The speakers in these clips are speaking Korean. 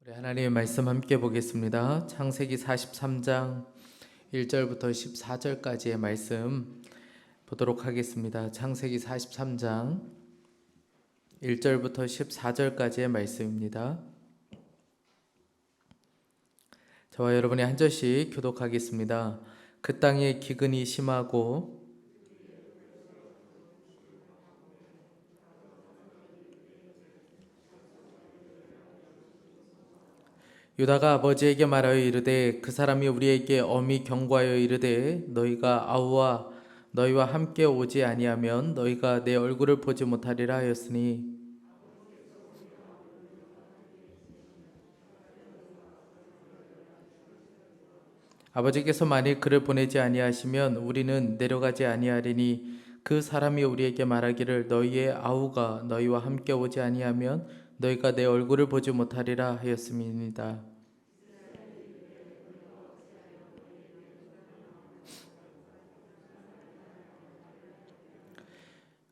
우리 하나님의 말씀 함께 보겠습니다. 창세기 43장 1절부터 14절까지의 말씀 보도록 하겠습니다. 창세기 43장 1절부터 14절까지의 말씀입니다. 저와 여러분이 한 절씩 교독하겠습니다. 그 땅에 기근이 심하고 유다가 아버지에게 말하여 이르되 그 사람이 우리에게 엄히 경고하여 이르되 너희가 아우와 너희와 함께 오지 아니하면 너희가 내 얼굴을 보지 못하리라 하였으니 아버지께서 만일 그를 보내지 아니하시면 우리는 내려가지 아니하리니 그 사람이 우리에게 말하기를 너희의 아우가 너희와 함께 오지 아니하면 너희가 내 얼굴을 보지 못하리라 하였음이니이다.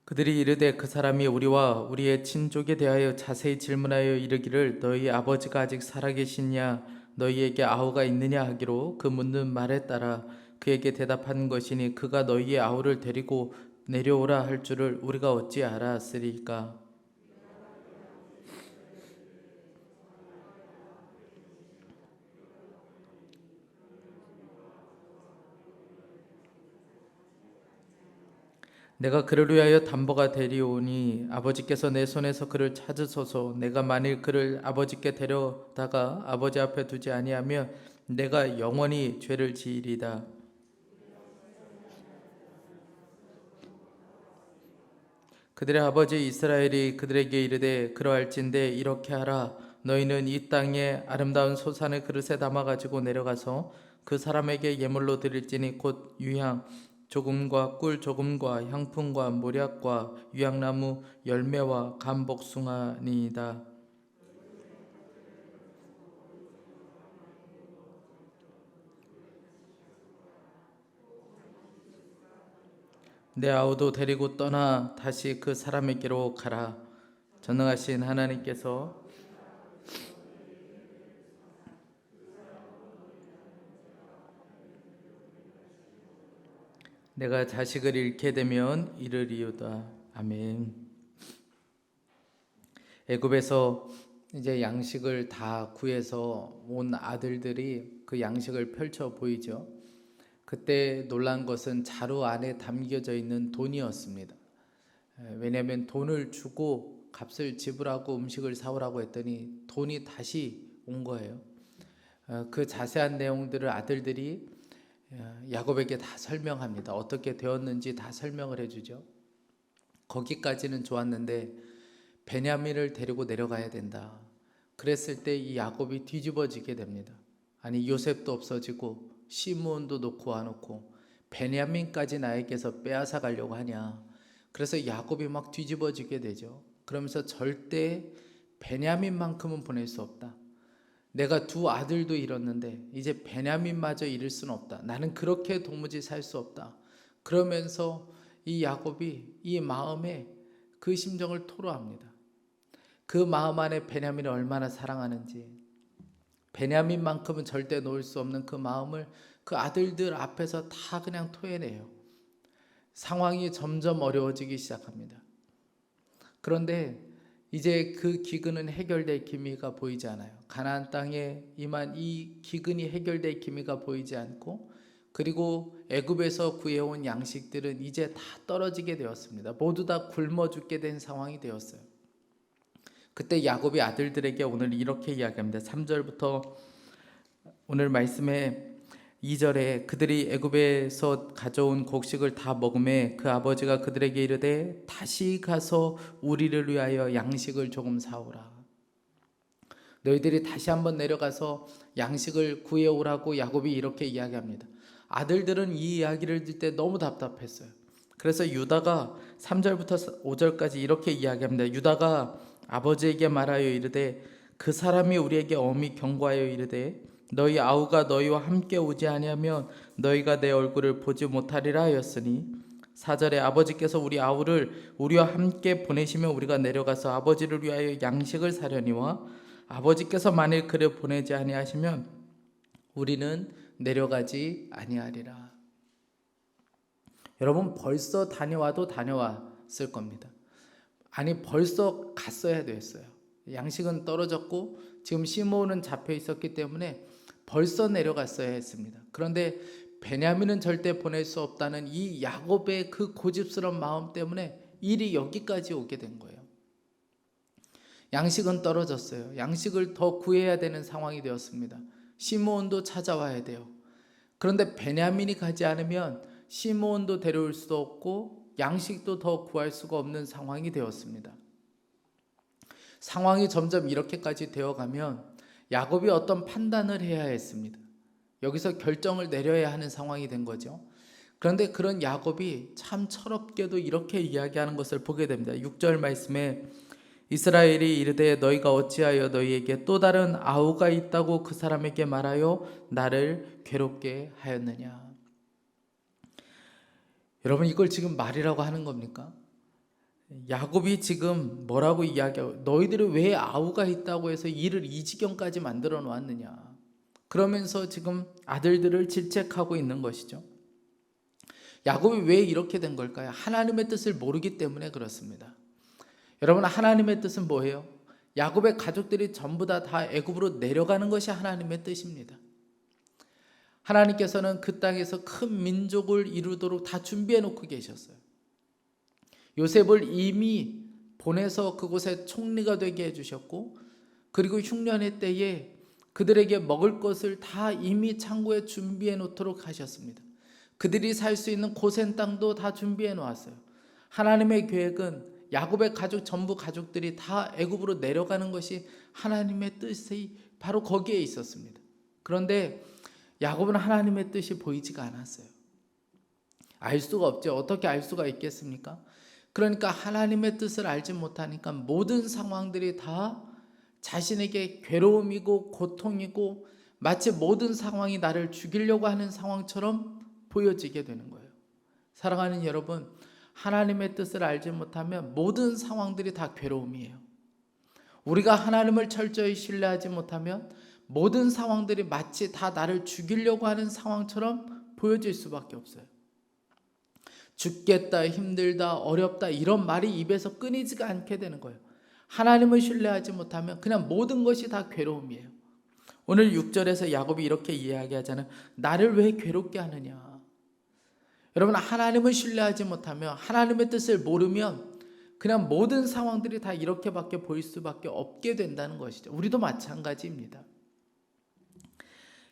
그들이 이르되 그 사람이 우리와 우리의 친족에 대하여 자세히 질문하여 이르기를 너희 아버지가 아직 살아계시냐 너희에게 아우가 있느냐 하기로 그 묻는 말에 따라 그에게 대답한 것이니 그가 너희의 아우를 데리고 내려오라 할 줄을 우리가 어찌 알았으리까. 내가 그를 위하여 담보가 되리오니 아버지께서 내 손에서 그를 찾으소서. 내가 만일 그를 아버지께 데려다가 아버지 앞에 두지 아니하면 내가 영원히 죄를 지으리다. 그들의 아버지 이스라엘이 그들에게 이르되 그러할진대 이렇게 하라. 너희는 이 땅에 아름다운 소산을 그릇에 담아 가지고 내려가서 그 사람에게 예물로 드릴지니 곧 유향 조금과 꿀 조금과 향품과 모략과 유향나무 열매와 감복숭아니이다. 내 아우도 데리고 떠나 다시 그 사람에게로 가라. 전능하신 하나님께서 내가 자식을 잃게 되면 이르리오다. 아멘. 애굽에서 이제 양식을 다 구해서 온 아들들이 그 양식을 펼쳐 보이죠. 그때 놀란 것은 자루 안에 담겨져 있는 돈이었습니다. 왜냐하면 돈을 주고 값을 지불하고 음식을 사오라고 했더니 돈이 다시 온 거예요. 그 자세한 내용들을 아들들이 야곱에게 다 설명합니다. 어떻게 되었는지 다 설명을 해주죠. 거기까지는 좋았는데 베냐민을 데리고 내려가야 된다. 그랬을 때 이 야곱이 뒤집어지게 됩니다. 아니 요셉도 없어지고 시므온도 놓고 와놓고 베냐민까지 나에게서 빼앗아 가려고 하냐. 그래서 야곱이 막 뒤집어지게 되죠. 그러면서 절대 베냐민만큼은 보낼 수 없다. 내가 두 아들도 잃었는데 이제 베냐민마저 잃을 수는 없다. 나는 그렇게 도무지 살 수 없다. 그러면서 이 야곱이 이 마음에 그 심정을 토로합니다. 그 마음 안에 베냐민을 얼마나 사랑하는지, 베냐민만큼은 절대 놓을 수 없는 그 마음을 그 아들들 앞에서 다 그냥 토해내요. 상황이 점점 어려워지기 시작합니다. 그런데 이제 그 기근은 해결될 기미가 보이지 않아요. 가나안 땅에 임한 이 기근이 해결될 기미가 보이지 않고, 그리고 애굽에서 구해온 양식들은 이제 다 떨어지게 되었습니다. 모두 다 굶어 죽게 된 상황이 되었어요. 그때 야곱이 아들들에게 오늘 이렇게 이야기합니다. 3절부터 오늘 말씀에 2절에 그들이 애굽에서 가져온 곡식을 다 먹음에 그 아버지가 그들에게 이르되 다시 가서 우리를 위하여 양식을 조금 사오라. 너희들이 다시 한번 내려가서 양식을 구해오라고 야곱이 이렇게 이야기합니다. 아들들은 이 이야기를 듣을 때 너무 답답했어요. 그래서 유다가 3절부터 5절까지 이렇게 이야기합니다. 유다가 아버지에게 말하여 이르되 그 사람이 우리에게 엄히 경고하여 이르되 너희 아우가 너희와 함께 오지 아니하면 너희가 내 얼굴을 보지 못하리라 하였으니 4절에 아버지께서 우리 아우를 우리와 함께 보내시면 우리가 내려가서 아버지를 위하여 양식을 사려니와 아버지께서 만일 그를 보내지 아니하시면 우리는 내려가지 아니하리라. 여러분 벌써 다녀와도 다녀왔을 겁니다. 아니 벌써 갔어야 됐어요. 양식은 떨어졌고 지금 시므온은 잡혀 있었기 때문에 벌써 내려갔어야 했습니다. 그런데 베냐민은 절대 보낼 수 없다는 이 야곱의 그 고집스러운 마음 때문에 일이 여기까지 오게 된 거예요. 양식은 떨어졌어요. 양식을 더 구해야 되는 상황이 되었습니다. 시므온도 찾아와야 돼요. 그런데 베냐민이 가지 않으면 시므온도 데려올 수도 없고 양식도 더 구할 수가 없는 상황이 되었습니다. 상황이 점점 이렇게까지 되어가면 야곱이 어떤 판단을 해야 했습니다. 여기서 결정을 내려야 하는 상황이 된 거죠. 그런데 그런 야곱이 참 철없게도 이렇게 이야기하는 것을 보게 됩니다. 6절 말씀에 이스라엘이 이르되 너희가 어찌하여 너희에게 또 다른 아우가 있다고 그 사람에게 말하여 나를 괴롭게 하였느냐. 여러분 이걸 지금 말이라고 하는 겁니까? 야곱이 지금 뭐라고 이야기하고 너희들이 왜 아우가 있다고 해서 일을 이 지경까지 만들어 놓았느냐. 그러면서 지금 아들들을 질책하고 있는 것이죠. 야곱이 왜 이렇게 된 걸까요? 하나님의 뜻을 모르기 때문에 그렇습니다. 여러분 하나님의 뜻은 뭐예요? 야곱의 가족들이 전부 다 애굽으로 내려가는 것이 하나님의 뜻입니다. 하나님께서는 그 땅에서 큰 민족을 이루도록 다 준비해 놓고 계셨어요. 요셉을 이미 보내서 그곳에 총리가 되게 해주셨고 그리고 흉년의 때에 그들에게 먹을 것을 다 이미 창고에 준비해 놓도록 하셨습니다. 그들이 살 수 있는 고센 땅도 다 준비해 놓았어요. 하나님의 계획은 야곱의 가족 전부 가족들이 다 애굽으로 내려가는 것이 하나님의 뜻이 바로 거기에 있었습니다. 그런데 야곱은 하나님의 뜻이 보이지가 않았어요. 알 수가 없죠. 어떻게 알 수가 있겠습니까? 그러니까 하나님의 뜻을 알지 못하니까 모든 상황들이 다 자신에게 괴로움이고 고통이고 마치 모든 상황이 나를 죽이려고 하는 상황처럼 보여지게 되는 거예요. 사랑하는 여러분, 하나님의 뜻을 알지 못하면 모든 상황들이 다 괴로움이에요. 우리가 하나님을 철저히 신뢰하지 못하면 모든 상황들이 마치 다 나를 죽이려고 하는 상황처럼 보여질 수밖에 없어요. 죽겠다, 힘들다, 어렵다 이런 말이 입에서 끊이지가 않게 되는 거예요. 하나님을 신뢰하지 못하면 그냥 모든 것이 다 괴로움이에요. 오늘 6절에서 야곱이 이렇게 이야기하잖아요. 나를 왜 괴롭게 하느냐. 여러분 하나님을 신뢰하지 못하면 하나님의 뜻을 모르면 그냥 모든 상황들이 다 이렇게밖에 보일 수밖에 없게 된다는 것이죠. 우리도 마찬가지입니다.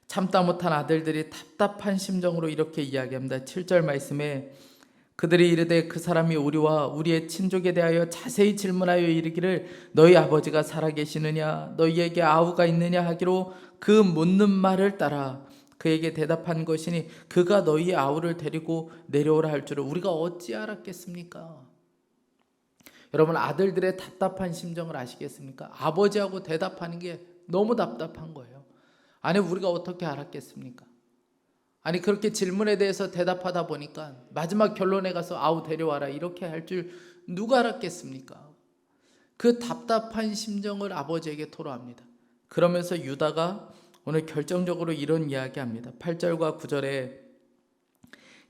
참다 못한 아들들이 답답한 심정으로 이렇게 이야기합니다. 7절 말씀에 그들이 이르되 그 사람이 우리와 우리의 친족에 대하여 자세히 질문하여 이르기를 너희 아버지가 살아계시느냐 너희에게 아우가 있느냐 하기로 그 묻는 말을 따라 그에게 대답한 것이니 그가 너희의 아우를 데리고 내려오라 할 줄을 우리가 어찌 알았겠습니까? 여러분 아들들의 답답한 심정을 아시겠습니까? 아버지하고 대답하는 게 너무 답답한 거예요. 아니 우리가 어떻게 알았겠습니까? 아니 그렇게 질문에 대해서 대답하다 보니까 마지막 결론에 가서 아우 데려와라 이렇게 할 줄 누가 알았겠습니까? 그 답답한 심정을 아버지에게 토로합니다. 그러면서 유다가 오늘 결정적으로 이런 이야기합니다. 8절과 9절에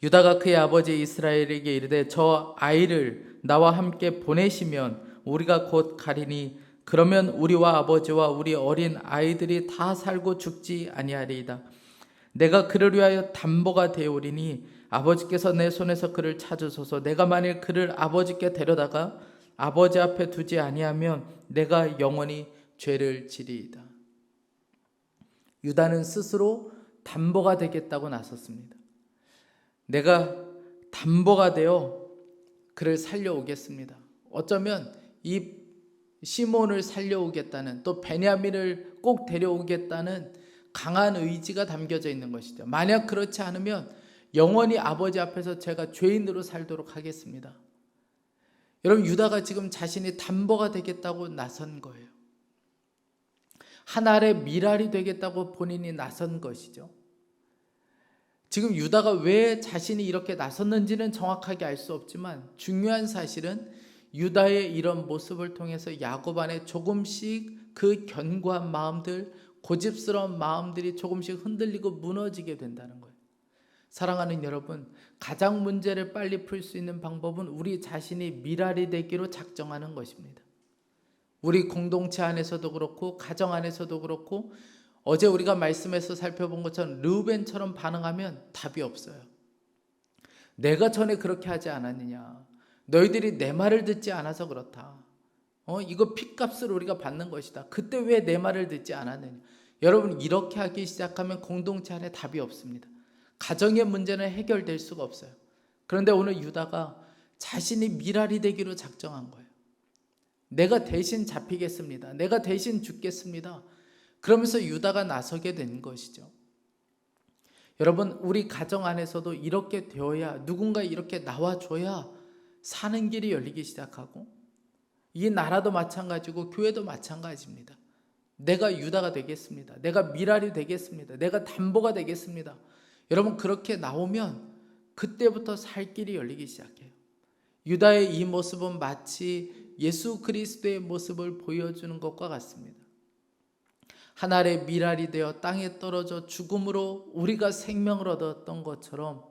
유다가 그의 아버지 이스라엘에게 이르되 저 아이를 나와 함께 보내시면 우리가 곧 가리니 그러면 우리와 아버지와 우리 어린 아이들이 다 살고 죽지 아니하리이다. 내가 그를 위하여 담보가 되오리니 아버지께서 내 손에서 그를 찾으소서. 내가 만일 그를 아버지께 데려다가 아버지 앞에 두지 아니하면 내가 영원히 죄를 지리이다. 유다는 스스로 담보가 되겠다고 나섰습니다. 내가 담보가 되어 그를 살려오겠습니다. 어쩌면 이 시몬을 살려오겠다는 또 베냐민을 꼭 데려오겠다는 강한 의지가 담겨져 있는 것이죠. 만약 그렇지 않으면 영원히 아버지 앞에서 제가 죄인으로 살도록 하겠습니다. 여러분 유다가 지금 자신이 담보가 되겠다고 나선 거예요. 한 알의 밀알이 되겠다고 본인이 나선 것이죠. 지금 유다가 왜 자신이 이렇게 나섰는지는 정확하게 알 수 없지만 중요한 사실은 유다의 이런 모습을 통해서 야곱 안에 조금씩 그 견고한 마음들, 고집스러운 마음들이 조금씩 흔들리고 무너지게 된다는 거예요. 사랑하는 여러분, 가장 문제를 빨리 풀 수 있는 방법은 우리 자신이 미랄이 되기로 작정하는 것입니다. 우리 공동체 안에서도 그렇고 가정 안에서도 그렇고 어제 우리가 말씀에서 살펴본 것처럼 르우벤처럼 반응하면 답이 없어요. 내가 전에 그렇게 하지 않았느냐, 너희들이 내 말을 듣지 않아서 그렇다, 이거 핏값을 우리가 받는 것이다, 그때 왜 내 말을 듣지 않았느냐. 여러분, 이렇게 하기 시작하면 공동체 안에 답이 없습니다. 가정의 문제는 해결될 수가 없어요. 그런데 오늘 유다가 자신이 미랄이 되기로 작정한 거예요. 내가 대신 잡히겠습니다. 내가 대신 죽겠습니다. 그러면서 유다가 나서게 된 것이죠. 여러분, 우리 가정 안에서도 이렇게 되어야, 누군가 이렇게 나와줘야 사는 길이 열리기 시작하고, 이 나라도 마찬가지고 교회도 마찬가지입니다. 내가 유다가 되겠습니다. 내가 미랄이 되겠습니다. 내가 담보가 되겠습니다. 여러분, 그렇게 나오면 그때부터 살 길이 열리기 시작해요. 유다의 이 모습은 마치 예수 그리스도의 모습을 보여주는 것과 같습니다. 한 알의 미랄이 되어 땅에 떨어져 죽음으로 우리가 생명을 얻었던 것처럼,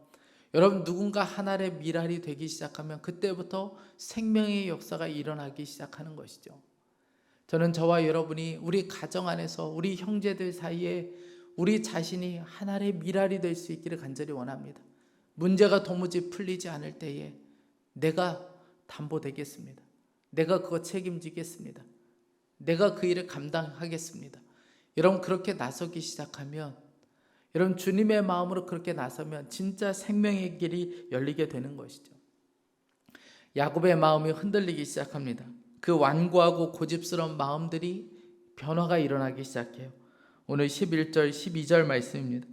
여러분, 누군가 한 알의 미랄이 되기 시작하면 그때부터 생명의 역사가 일어나기 시작하는 것이죠. 저는 저와 여러분이 우리 가정 안에서 우리 형제들 사이에 우리 자신이 한 알의 미랄이 될 수 있기를 간절히 원합니다. 문제가 도무지 풀리지 않을 때에 내가 담보되겠습니다. 내가 그거 책임지겠습니다. 내가 그 일을 감당하겠습니다. 여러분, 그렇게 나서기 시작하면, 여러분, 주님의 마음으로 그렇게 나서면 진짜 생명의 길이 열리게 되는 것이죠. 야곱의 마음이 흔들리기 시작합니다. 그 완고하고 고집스러운 마음들이 변화가 일어나기 시작해요. 오늘 11절 12절 말씀입니다.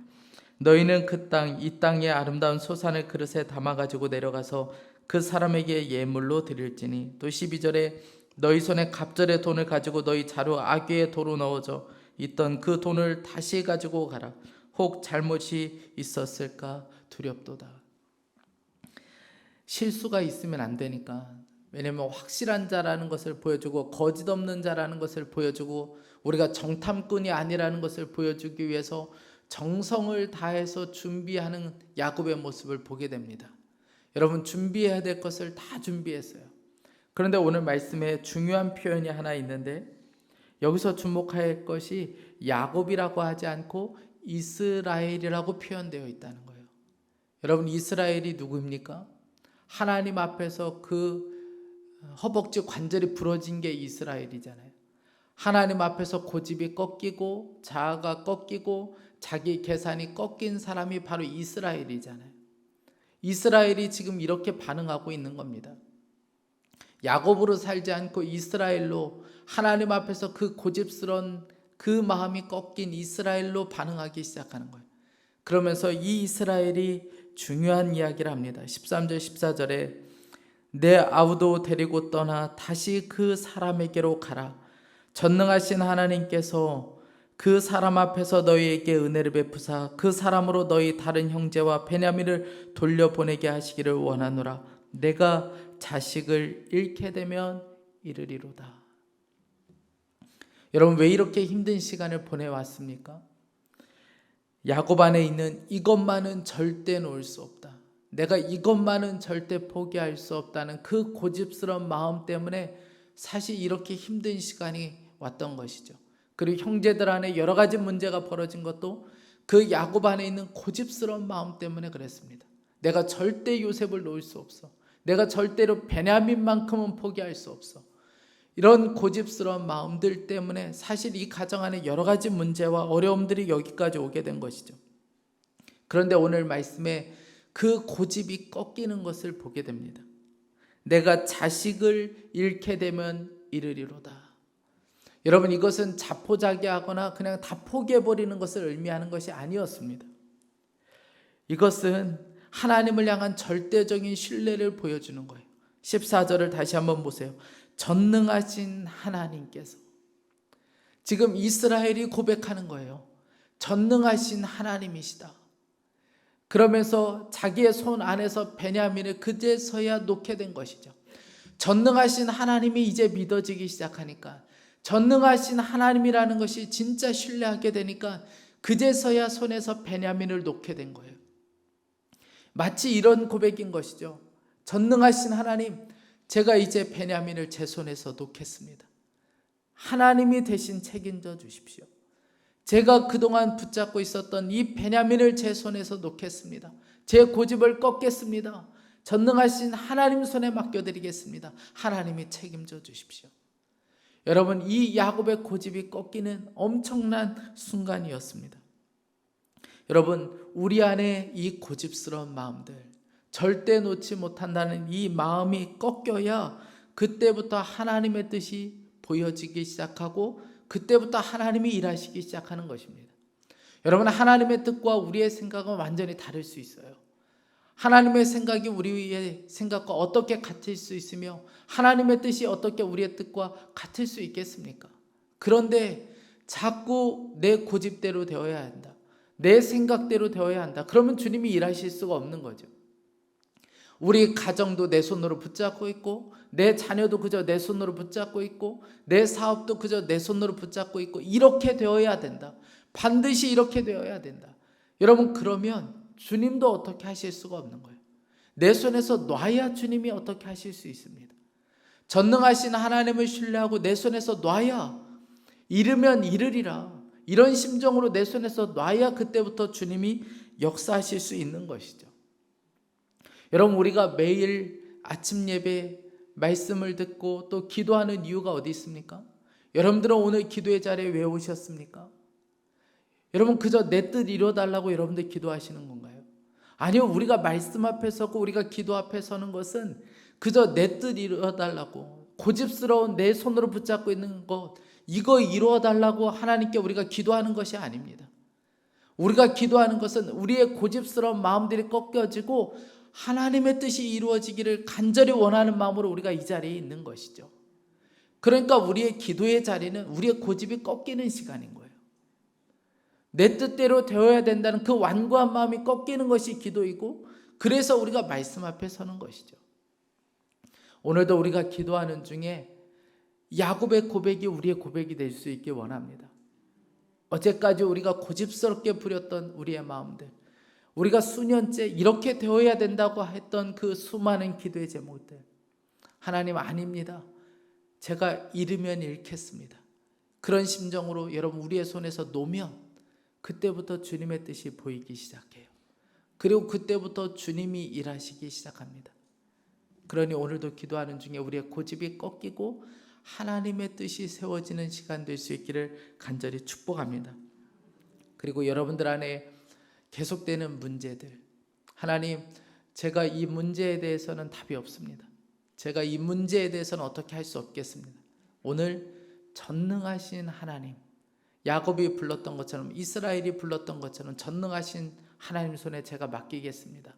너희는 그 땅, 이 땅의 아름다운 소산을 그릇에 담아가지고 내려가서 그 사람에게 예물로 드릴지니, 또 12절에 너희 손에 갑절의 돈을 가지고 너희 자루 아귀의 도로 넣어져 있던 그 돈을 다시 가지고 가라. 혹 잘못이 있었을까 두렵도다. 실수가 있으면 안 되니까, 왜냐하면 확실한 자라는 것을 보여주고 거짓 없는 자라는 것을 보여주고 우리가 정탐꾼이 아니라는 것을 보여주기 위해서 정성을 다해서 준비하는 야곱의 모습을 보게 됩니다. 여러분, 준비해야 될 것을 다 준비했어요. 그런데 오늘 말씀에 중요한 표현이 하나 있는데, 여기서 주목해야 할 것이 야곱이라고 하지 않고 이스라엘이라고 표현되어 있다는 거예요. 여러분, 이스라엘이 누구입니까? 하나님 앞에서 그 허벅지 관절이 부러진 게 이스라엘이잖아요. 하나님 앞에서 고집이 꺾이고 자아가 꺾이고 자기 계산이 꺾인 사람이 바로 이스라엘이잖아요. 이스라엘이 지금 이렇게 반응하고 있는 겁니다. 야곱으로 살지 않고 이스라엘로, 하나님 앞에서 그 고집스러운 그 마음이 꺾인 이스라엘로 반응하기 시작하는 거예요. 그러면서 이 이스라엘이 중요한 이야기를 합니다. 13절 14절에 내 아우도 데리고 떠나 다시 그 사람에게로 가라. 전능하신 하나님께서 그 사람 앞에서 너희에게 은혜를 베푸사 그 사람으로 너희 다른 형제와 베냐민을 돌려보내게 하시기를 원하노라. 내가 자식을 잃게 되면 이르리로다. 여러분, 왜 이렇게 힘든 시간을 보내왔습니까? 야곱 안에 있는 이것만은 절대 놓을 수 없다, 내가 이것만은 절대 포기할 수 없다는 그 고집스러운 마음 때문에 사실 이렇게 힘든 시간이 왔던 것이죠. 그리고 형제들 안에 여러 가지 문제가 벌어진 것도 그 야곱 안에 있는 고집스러운 마음 때문에 그랬습니다. 내가 절대 요셉을 놓을 수 없어, 내가 절대로 베냐민만큼은 포기할 수 없어. 이런 고집스러운 마음들 때문에 사실 이 가정 안에 여러 가지 문제와 어려움들이 여기까지 오게 된 것이죠. 그런데 오늘 말씀에 그 고집이 꺾이는 것을 보게 됩니다. 내가 자식을 잃게 되면 이르리로다. 여러분, 이것은 자포자기하거나 그냥 다 포기해버리는 것을 의미하는 것이 아니었습니다. 이것은 하나님을 향한 절대적인 신뢰를 보여주는 거예요. 14절을 다시 한번 보세요. 전능하신 하나님께서, 지금 이스라엘이 고백하는 거예요. 전능하신 하나님이시다. 그러면서 자기의 손 안에서 베냐민을 그제서야 놓게 된 것이죠. 전능하신 하나님이 이제 믿어지기 시작하니까 전능하신 하나님이라는 것이 진짜 신뢰하게 되니까 그제서야 손에서 베냐민을 놓게 된 거예요. 마치 이런 고백인 것이죠. 전능하신 하나님, 제가 이제 베냐민을 제 손에서 놓겠습니다. 하나님이 대신 책임져 주십시오. 제가 그동안 붙잡고 있었던 이 베냐민을 제 손에서 놓겠습니다. 제 고집을 꺾겠습니다. 전능하신 하나님 손에 맡겨드리겠습니다. 하나님이 책임져 주십시오. 여러분, 이 야곱의 고집이 꺾이는 엄청난 순간이었습니다. 여러분, 우리 안에 이 고집스러운 마음들, 절대 놓지 못한다는 이 마음이 꺾여야 그때부터 하나님의 뜻이 보여지기 시작하고 그때부터 하나님이 일하시기 시작하는 것입니다. 여러분, 하나님의 뜻과 우리의 생각은 완전히 다를 수 있어요. 하나님의 생각이 우리의 생각과 어떻게 같을 수 있으며 하나님의 뜻이 어떻게 우리의 뜻과 같을 수 있겠습니까? 그런데 자꾸 내 고집대로 되어야 한다. 내 생각대로 되어야 한다. 그러면 주님이 일하실 수가 없는 거죠. 우리 가정도 내 손으로 붙잡고 있고, 내 자녀도 그저 내 손으로 붙잡고 있고, 내 사업도 그저 내 손으로 붙잡고 있고, 이렇게 되어야 된다. 반드시 이렇게 되어야 된다. 여러분, 그러면 주님도 어떻게 하실 수가 없는 거예요. 내 손에서 놔야 주님이 어떻게 하실 수 있습니다. 전능하신 하나님을 신뢰하고 내 손에서 놔야 이르면 이르리라. 이런 심정으로 내 손에서 놔야 그때부터 주님이 역사하실 수 있는 것이죠. 여러분, 우리가 매일 아침 예배 말씀을 듣고 또 기도하는 이유가 어디 있습니까? 여러분들은 오늘 기도의 자리에 왜 오셨습니까? 여러분, 그저 내 뜻 이루어달라고 여러분들 기도하시는 건가요? 아니요, 우리가 말씀 앞에 서고 우리가 기도 앞에 서는 것은 그저 내 뜻 이루어달라고, 고집스러운 내 손으로 붙잡고 있는 것, 이거 이루어달라고 하나님께 우리가 기도하는 것이 아닙니다. 우리가 기도하는 것은 우리의 고집스러운 마음들이 꺾여지고 하나님의 뜻이 이루어지기를 간절히 원하는 마음으로 우리가 이 자리에 있는 것이죠. 그러니까 우리의 기도의 자리는 우리의 고집이 꺾이는 시간인 거예요. 내 뜻대로 되어야 된다는 그 완고한 마음이 꺾이는 것이 기도이고, 그래서 우리가 말씀 앞에 서는 것이죠. 오늘도 우리가 기도하는 중에 야곱의 고백이 우리의 고백이 될 수 있길 원합니다. 어제까지 우리가 고집스럽게 부렸던 우리의 마음들, 우리가 수년째 이렇게 되어야 된다고 했던 그 수많은 기도의 제목들, 하나님 아닙니다. 제가 잃으면 잃겠습니다. 그런 심정으로 여러분 우리의 손에서 놓으면 그때부터 주님의 뜻이 보이기 시작해요. 그리고 그때부터 주님이 일하시기 시작합니다. 그러니 오늘도 기도하는 중에 우리의 고집이 꺾이고 하나님의 뜻이 세워지는 시간 될 수 있기를 간절히 축복합니다. 그리고 여러분들 안에 계속되는 문제들, 하나님, 제가 이 문제에 대해서는 답이 없습니다. 제가 이 문제에 대해서는 어떻게 할 수 없겠습니다. 오늘 전능하신 하나님, 야곱이 불렀던 것처럼, 이스라엘이 불렀던 것처럼 전능하신 하나님 손에 제가 맡기겠습니다.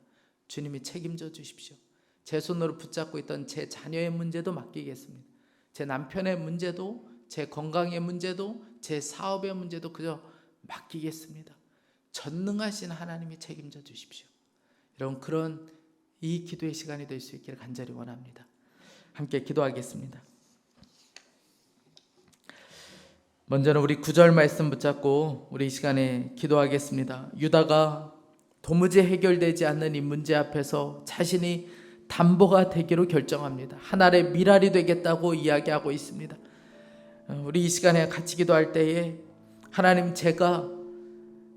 주님이 책임져 주십시오. 제 손으로 붙잡고 있던 제 자녀의 문제도 맡기겠습니다. 제 남편의 문제도, 제 건강의 문제도, 제 사업의 문제도 그저 맡기겠습니다. 전능하신 하나님이 책임져 주십시오. 여러분, 그런 이 기도의 시간이 될 수 있기를 간절히 원합니다. 함께 기도하겠습니다. 먼저는 우리 9절 말씀 붙잡고 우리 이 시간에 기도하겠습니다. 유다가 도무지 해결되지 않는 이 문제 앞에서 자신이 담보가 되기로 결정합니다. 하나의 미랄이 되겠다고 이야기하고 있습니다. 우리 이 시간에 같이 기도할 때에 하나님, 제가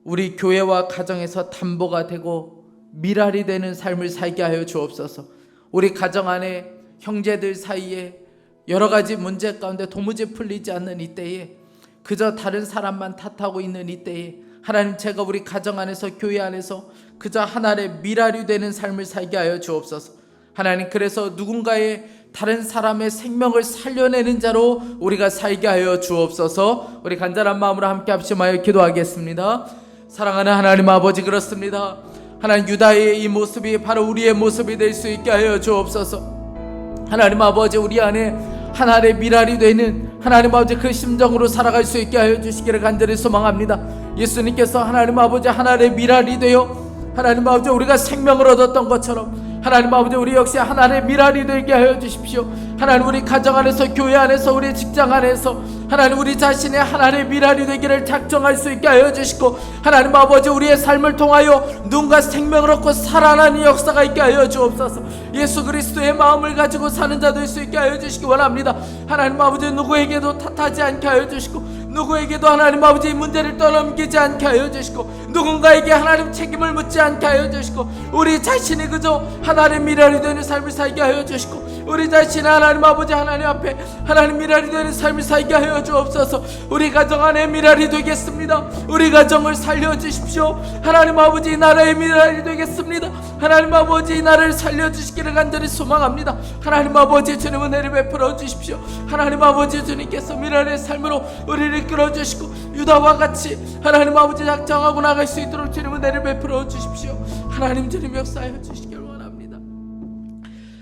우리 교회와 가정에서 담보가 되고 미랄이 되는 삶을 살게 하여 주옵소서. 우리 가정 안에 형제들 사이에 여러 가지 문제 가운데 도무지 풀리지 않는 이때에, 그저 다른 사람만 탓하고 있는 이때에 하나님, 제가 우리 가정 안에서 교회 안에서 그저 하나의 미랄이 되는 삶을 살게 하여 주옵소서. 하나님, 그래서 누군가의 다른 사람의 생명을 살려내는 자로 우리가 살게 하여 주옵소서. 우리 간절한 마음으로 함께 합심하여 기도하겠습니다. 사랑하는 하나님 아버지, 그렇습니다. 하나님, 유다의 이 모습이 바로 우리의 모습이 될 수 있게 하여 주옵소서. 하나님 아버지, 우리 안에 하나의 미랄이 되는 하나님 아버지 그 심정으로 살아갈 수 있게 하여 주시기를 간절히 소망합니다. 예수님께서 하나님 아버지 하나의 미랄이 되어 하나님 아버지 우리가 생명을 얻었던 것처럼 하나님 아버지 우리 역시 하나의 미랄이 되게 하여 주십시오. 하나님 우리 가정 안에서, 교회 안에서, 우리 직장 안에서 하나님 우리 자신의 하나님의 미랄이 되기를 작정할 수 있게 하여 주시고, 하나님 아버지 우리의 삶을 통하여 누군가 생명을 얻고 살아나는 역사가 있게 하여 주옵소서. 예수 그리스도의 마음을 가지고 사는 자 될 수 있게 하여 주시기 원합니다. 하나님 아버지 누구에게도 탓하지 않게 하여 주시고, 누구에게도 하나님 아버지 문제를 떠넘기지 않게 하여 주시고, 누군가에게 하나님 책임을 묻지 않게 하여 주시고, 우리 자신이 그저 하나님 미랄이 되는 삶을 살게 하여 주시고, 우리 자신이 하나님 아버지 하나님 앞에 하나님 미랄이 되는 삶을 살게 하여 주옵소서. 우리 가정 안에 미랄이 되겠습니다. 우리 가정을 살려주십시오. 하나님 아버지 나라의 미랄이 되겠습니다. 하나님 아버지 이 나라를 살려주시기를 간절히 소망합니다. 하나님 아버지 주님 은혜를 베풀어 주십시오. 하나님 아버지 주님께서 미랄의 삶으로 우리를 이끌어 주시고, 유다와 같이 하나님 아버지 작정하고 나갈 수 있도록 주님 은혜를 베풀어 주십시오. 하나님 주님 역사하여 주시길 원합니다.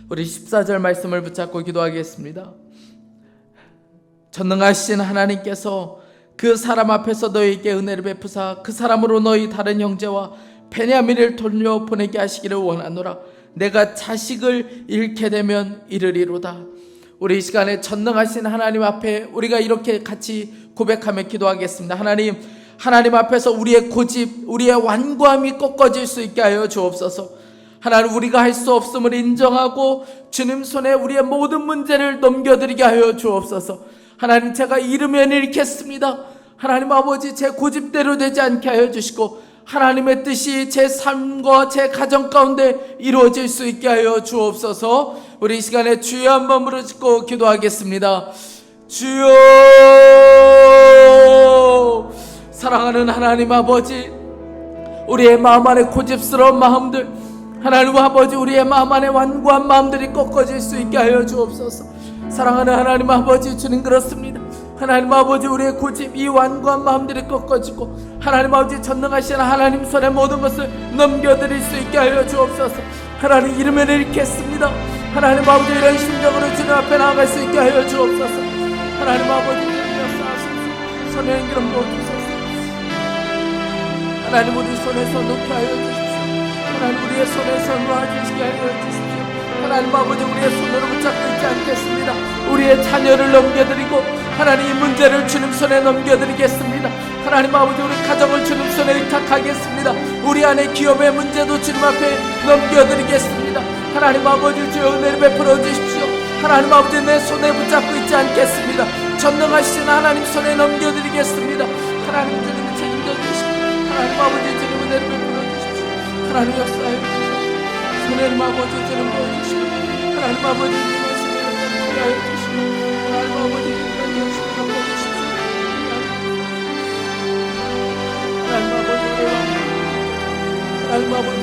우리 14절 말씀을 붙잡고 기도하겠습니다. 전능하신 하나님께서 그 사람 앞에서 너희에게 은혜를 베푸사 그 사람으로 너희 다른 형제와 베냐민을 돌려보내게 하시기를 원하노라. 내가 자식을 잃게 되면 이르리로다. 우리 이 시간에 전능하신 하나님 앞에 우리가 이렇게 같이 고백하며 기도하겠습니다. 하나님 앞에서 우리의 고집, 우리의 완고함이 꺾어질 수 있게 하여 주옵소서. 하나님 우리가 할 수 없음을 인정하고 주님 손에 우리의 모든 문제를 넘겨드리게 하여 주옵소서. 하나님 제가 잃으면 잃겠습니다. 하나님 아버지 제 고집대로 되지 않게 하여 주시고, 하나님의 뜻이 제 삶과 제 가정 가운데 이루어질 수 있게 하여 주옵소서. 우리 이 시간에 주여 한번 부르짖고 기도하겠습니다. 주여, 사랑하는 하나님 아버지, 우리의 마음 안에 고집스러운 마음들, 하나님 아버지 우리의 마음 안에 완고한 마음들이 꺾어질 수 있게 하여 주옵소서. 사랑하는 하나님 아버지 주님 그렇습니다. 하나님 아버지 우리의 고집, 이 완고한 마음들이 꺾어지고 하나님 아버지 전능하신 하나님 손에 모든 것을 넘겨드릴 수 있게 하여 주옵소서. 하나님 이름을 읽겠습니다. 하나님 아버지 이런 심정으로 주님 앞에 나아갈 수 있게 하여 주옵소서. 하나님 아버지 역사하소서. 손에 기름 부어주소서. 하나님 우리 손에서 놓게 하여 주십시오. 하나님 우리의 손에서 놓아주시게 하여 주십시오. 하나님 아버지 우리의 손으로 붙잡고 있지 않겠습니다. 우리의 자녀를 넘겨드리고 하나님 이 문제를 주님 손에 넘겨드리겠습니다. 하나님 아버지 우리 가정을 주님 손에 의탁하겠습니다. 우리 안에 기업의 문제도 주님 앞에 넘겨드리겠습니다. 하나님 아버지 주여 은혜를 베풀어 주십시오. 하나님 아버지 내 손에 붙잡고 있지 않겠습니다. 전능하신 하나님 손에 넘겨드리겠습니다. 하나님 주님이 책임져 주시고 하나님 아버지 주님 은혜를 베풀어 주십시오. 하나님 역사해 주십시오. 하나님 아버지 주님 도와주시고 하나님 아버지 주님 말씀을 하여 주시고 하나님 아버지 주님 역사를 도와주십시오. 하나님 아버지 하나님 아버지